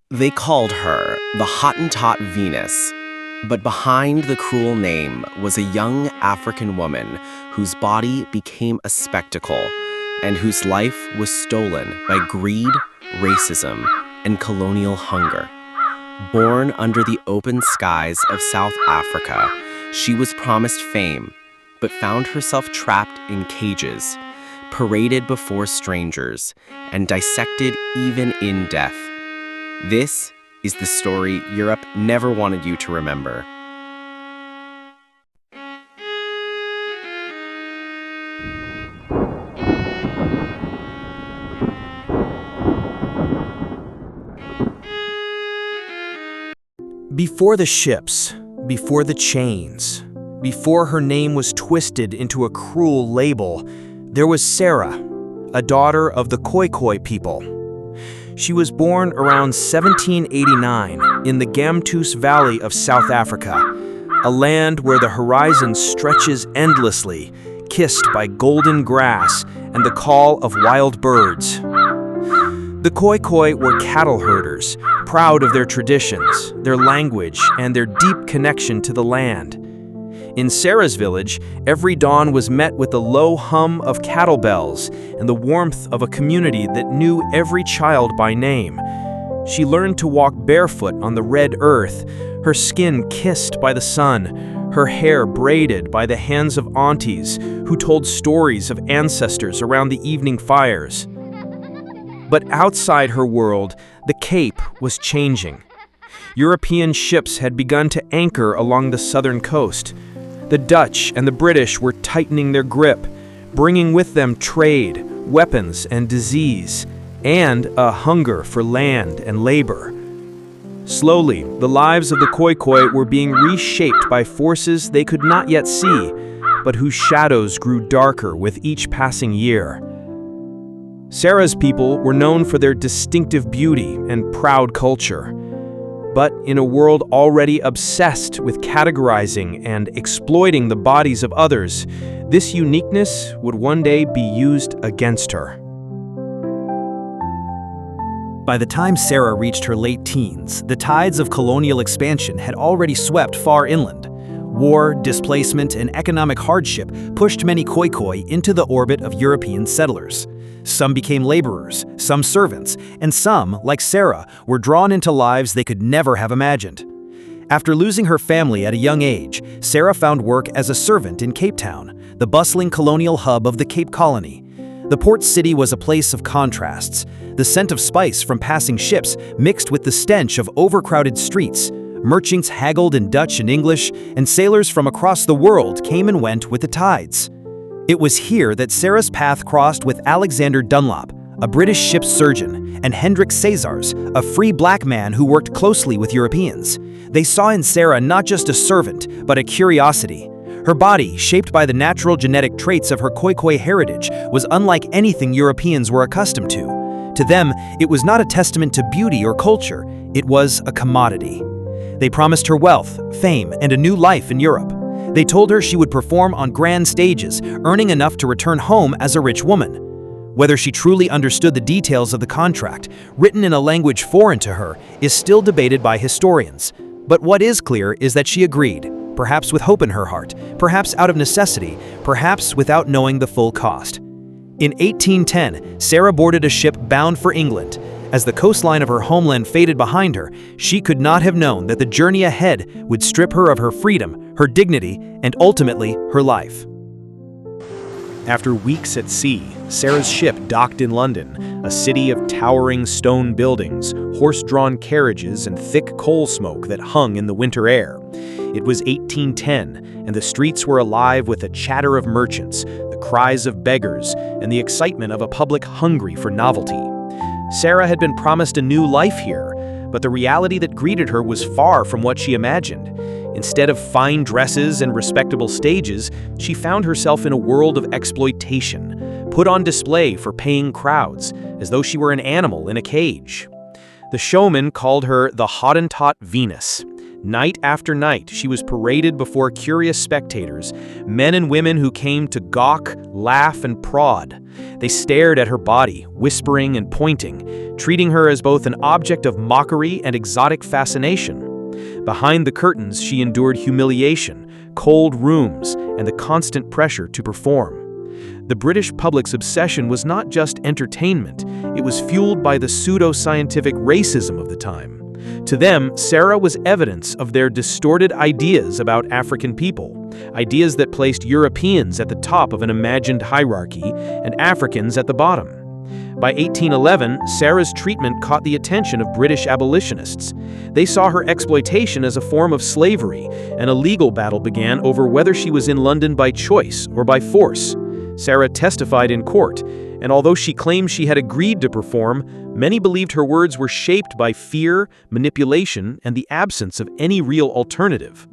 They called her the Hottentot Venus, but behind the cruel name was a young African woman whose body became a spectacle and whose life was stolen by greed, racism, and colonial hunger. Born under the open skies of South Africa, she was promised fame, but found herself trapped in cages, paraded before strangers, and dissected even in death. This is the story Europe never wanted you to remember. Before the ships, before the chains, before her name was twisted into a cruel label, there was Sarah, a daughter of the Khoikhoi people. She was born around 1789 in the Gamtoos Valley of South Africa, a land where the horizon stretches endlessly, kissed by golden grass and the call of wild birds. The Khoikhoi were cattle herders, proud of their traditions, their language, and their deep connection to the land. In Sarah's village, every dawn was met with the low hum of cattle bells and the warmth of a community that knew every child by name. She learned to walk barefoot on the red earth, her skin kissed by the sun, her hair braided by the hands of aunties who told stories of ancestors around the evening fires. But outside her world, the Cape was changing. European ships had begun to anchor along the southern coast. The Dutch and the British were tightening their grip, bringing with them trade, weapons, and disease, and a hunger for land and labor. Slowly, the lives of the Khoikhoi were being reshaped by forces they could not yet see, but whose shadows grew darker with each passing year. Sarah's people were known for their distinctive beauty and proud culture. But in a world already obsessed with categorizing and exploiting the bodies of others, this uniqueness would one day be used against her. By the time Sarah reached her late teens, the tides of colonial expansion had already swept far inland. War, displacement, and economic hardship pushed many Khoikhoi into the orbit of European settlers. Some became laborers, some servants, and some, like Sarah, were drawn into lives they could never have imagined. After losing her family at a young age, Sarah found work as a servant in Cape Town, the bustling colonial hub of the Cape Colony. The port city was a place of contrasts. The scent of spice from passing ships mixed with the stench of overcrowded streets. Merchants haggled in Dutch and English, and sailors from across the world came and went with the tides. It was here that Sarah's path crossed with Alexander Dunlop, a British ship's surgeon, and Hendrik Cesars, a free black man who worked closely with Europeans. They saw in Sarah not just a servant, but a curiosity. Her body, shaped by the natural genetic traits of her Khoikhoi heritage, was unlike anything Europeans were accustomed to. To them, it was not a testament to beauty or culture, it was a commodity. They promised her wealth, fame, and a new life in Europe. They told her she would perform on grand stages, earning enough to return home as a rich woman. Whether she truly understood the details of the contract, written in a language foreign to her, is still debated by historians. But what is clear is that she agreed, perhaps with hope in her heart, perhaps out of necessity, perhaps without knowing the full cost. In 1810, Sarah boarded a ship bound for England. As the coastline of her homeland faded behind her, she could not have known that the journey ahead would strip her of her freedom, her dignity, and ultimately her life. After weeks at sea, Sarah's ship docked in London, a city of towering stone buildings, horse-drawn carriages, and thick coal smoke that hung in the winter air. It was 1810, and the streets were alive with the chatter of merchants, the cries of beggars, and the excitement of a public hungry for novelty. Sarah had been promised a new life here, but the reality that greeted her was far from what she imagined. Instead of fine dresses and respectable stages, she found herself in a world of exploitation, put on display for paying crowds, as though she were an animal in a cage. The showman called her the Hottentot Venus, Night after night, she was paraded before curious spectators, men and women who came to gawk, laugh, and prod. They stared at her body, whispering and pointing, treating her as both an object of mockery and exotic fascination. Behind the curtains, she endured humiliation, cold rooms, and the constant pressure to perform. The British public's obsession was not just entertainment, it was fueled by the pseudo-scientific racism of the time. To them, Sarah was evidence of their distorted ideas about African people, ideas that placed Europeans at the top of an imagined hierarchy and Africans at the bottom. By 1811, Sarah's treatment caught the attention of British abolitionists. They saw her exploitation as a form of slavery, and a legal battle began over whether she was in London by choice or by force. Sarah testified in court, and although she claimed she had agreed to perform, many believed her words were shaped by fear, manipulation, and the absence of any real alternative.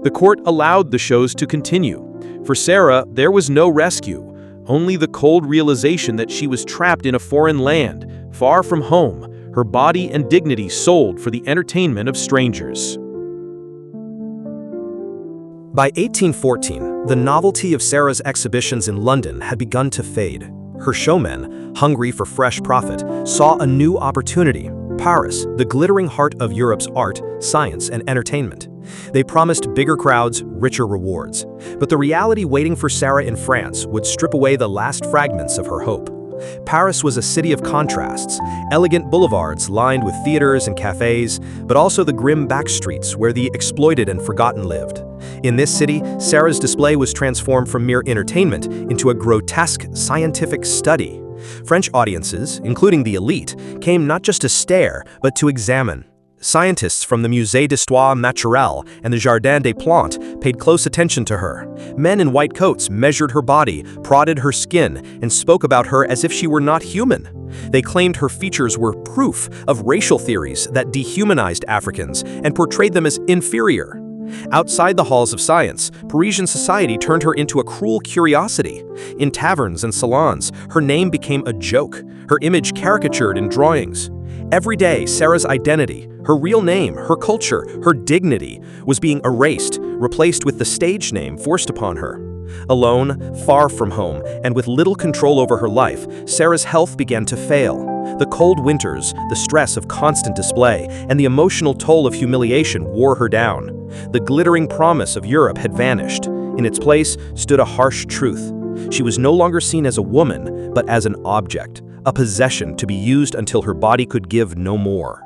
The court allowed the shows to continue. For Sarah, there was no rescue, only the cold realization that she was trapped in a foreign land, far from home, her body and dignity sold for the entertainment of strangers. By 1814, the novelty of Sarah's exhibitions in London had begun to fade. Her showmen, hungry for fresh profit, saw a new opportunity: Paris, the glittering heart of Europe's art, science, and entertainment. They promised bigger crowds, richer rewards. But the reality waiting for Sarah in France would strip away the last fragments of her hope. Paris was a city of contrasts, elegant boulevards lined with theaters and cafes, but also the grim back streets where the exploited and forgotten lived. In this city, Sarah's display was transformed from mere entertainment into a grotesque scientific study. French audiences, including the elite, came not just to stare, but to examine. Scientists from the Musée d'Histoire Naturelle and the Jardin des Plantes paid close attention to her. Men in white coats measured her body, prodded her skin, and spoke about her as if she were not human. They claimed her features were proof of racial theories that dehumanized Africans and portrayed them as inferior. Outside the halls of science, Parisian society turned her into a cruel curiosity. In taverns and salons, her name became a joke, her image caricatured in drawings. Every day, Sarah's identity, her real name, her culture, her dignity, was being erased, replaced with the stage name forced upon her. Alone, far from home, and with little control over her life, Sarah's health began to fail. The cold winters, the stress of constant display, and the emotional toll of humiliation wore her down. The glittering promise of Europe had vanished. In its place stood a harsh truth. She was no longer seen as a woman, but as an object, a possession to be used until her body could give no more.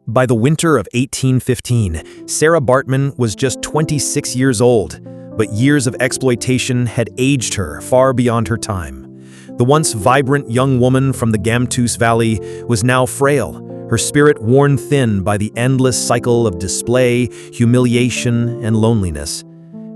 By the winter of 1815, Sarah Baartman was just 26 years old, but years of exploitation had aged her far beyond her time. The once vibrant young woman from the Gamtoos Valley was now frail, her spirit worn thin by the endless cycle of display, humiliation, and loneliness.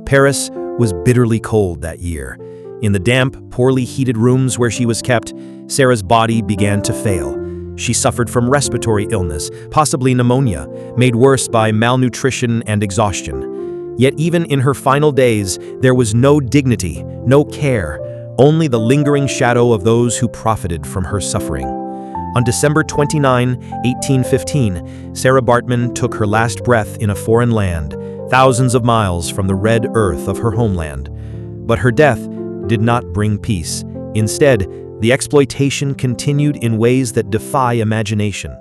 Paris was bitterly cold that year. In the damp, poorly heated rooms where she was kept, Sarah's body began to fail. She suffered from respiratory illness, possibly pneumonia, made worse by malnutrition and exhaustion. Yet even in her final days, there was no dignity, no care, only the lingering shadow of those who profited from her suffering. On December 29, 1815, Sarah Baartman took her last breath in a foreign land, thousands of miles from the red earth of her homeland. But her death did not bring peace. Instead, the exploitation continued in ways that defy imagination.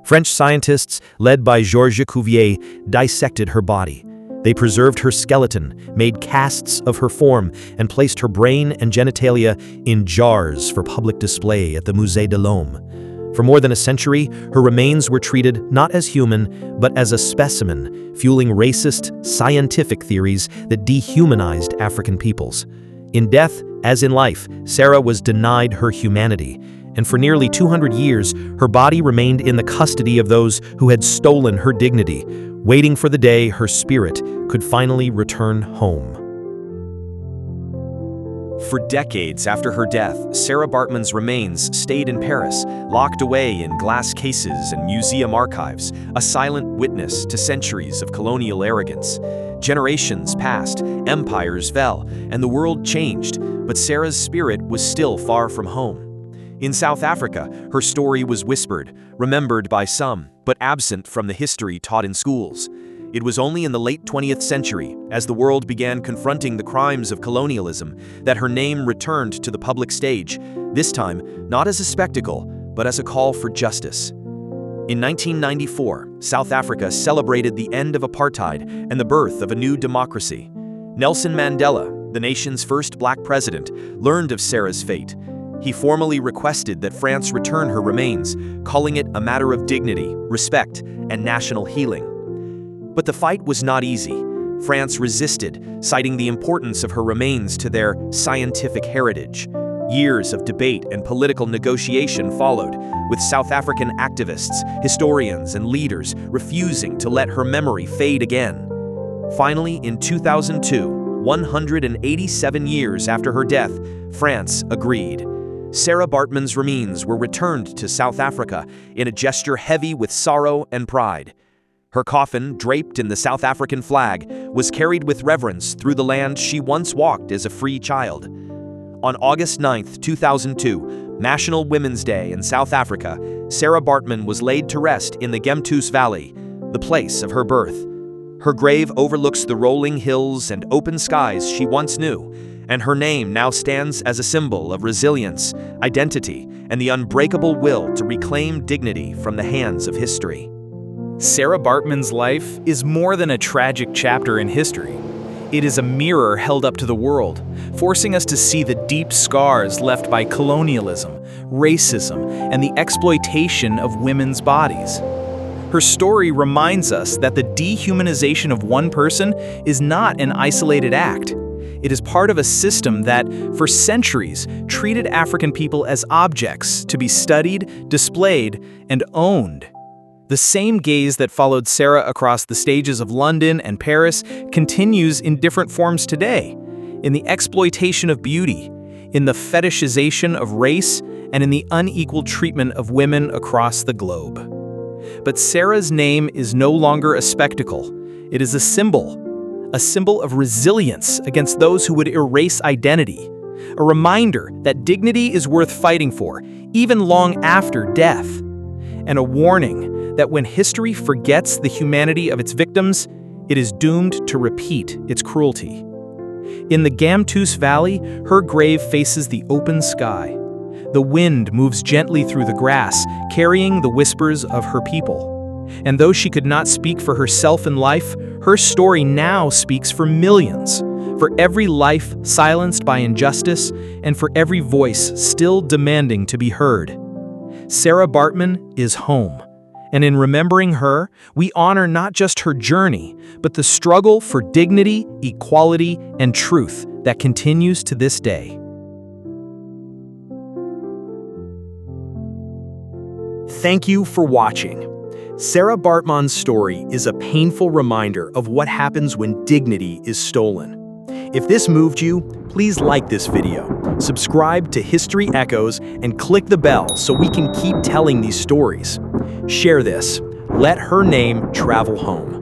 French scientists, led by Georges Cuvier, dissected her body. They preserved her skeleton, made casts of her form, and placed her brain and genitalia in jars for public display at the Musée de l'Homme. For more than a century, her remains were treated not as human, but as a specimen, fueling racist, scientific theories that dehumanized African peoples. In death, as in life, Sarah was denied her humanity, and for nearly 200 years, her body remained in the custody of those who had stolen her dignity, waiting for the day her spirit could finally return home. For decades after her death, Sarah Baartman's remains stayed in Paris, locked away in glass cases and museum archives, a silent witness to centuries of colonial arrogance. Generations passed, empires fell, and the world changed, but Sarah's spirit was still far from home. In South Africa, her story was whispered, remembered by some, but absent from the history taught in schools. It was only in the late 20th century, as the world began confronting the crimes of colonialism, that her name returned to the public stage, this time not as a spectacle, but as a call for justice. In 1994, South Africa celebrated the end of apartheid and the birth of a new democracy. Nelson Mandela, the nation's first black president, learned of Sarah's fate. He formally requested that France return her remains, calling it a matter of dignity, respect, and national healing. But the fight was not easy. France resisted, citing the importance of her remains to their scientific heritage. Years of debate and political negotiation followed, with South African activists, historians, and leaders refusing to let her memory fade again. Finally, in 2002, 187 years after her death, France agreed. Sarah Baartman's remains were returned to South Africa in a gesture heavy with sorrow and pride. Her coffin, draped in the South African flag, was carried with reverence through the land she once walked as a free child. On August 9, 2002, National Women's Day in South Africa, Sarah Baartman was laid to rest in the Hottentot Valley, the place of her birth. Her grave overlooks the rolling hills and open skies she once knew, and her name now stands as a symbol of resilience, identity, and the unbreakable will to reclaim dignity from the hands of history. Sarah Baartman's life is more than a tragic chapter in history. It is a mirror held up to the world, forcing us to see the deep scars left by colonialism, racism, and the exploitation of women's bodies. Her story reminds us that the dehumanization of one person is not an isolated act. It is part of a system that, for centuries, treated African people as objects to be studied, displayed, and owned. The same gaze that followed Sarah across the stages of London and Paris continues in different forms today, in the exploitation of beauty, in the fetishization of race, and in the unequal treatment of women across the globe. But Sarah's name is no longer a spectacle. It is a symbol of resilience against those who would erase identity, a reminder that dignity is worth fighting for, even long after death, and a warning that when history forgets the humanity of its victims, it is doomed to repeat its cruelty. In the Hottentot Valley, her grave faces the open sky. The wind moves gently through the grass, carrying the whispers of her people. And though she could not speak for herself in life, her story now speaks for millions, for every life silenced by injustice, and for every voice still demanding to be heard. Sarah Baartman is home. And in remembering her, we honor not just her journey, but the struggle for dignity, equality, and truth that continues to this day. Thank you for watching. Sarah Baartman's story is a painful reminder of what happens when dignity is stolen. If this moved you, please like this video, subscribe to History Echoes, and click the bell so we can keep telling these stories. Share this. Let her name travel home.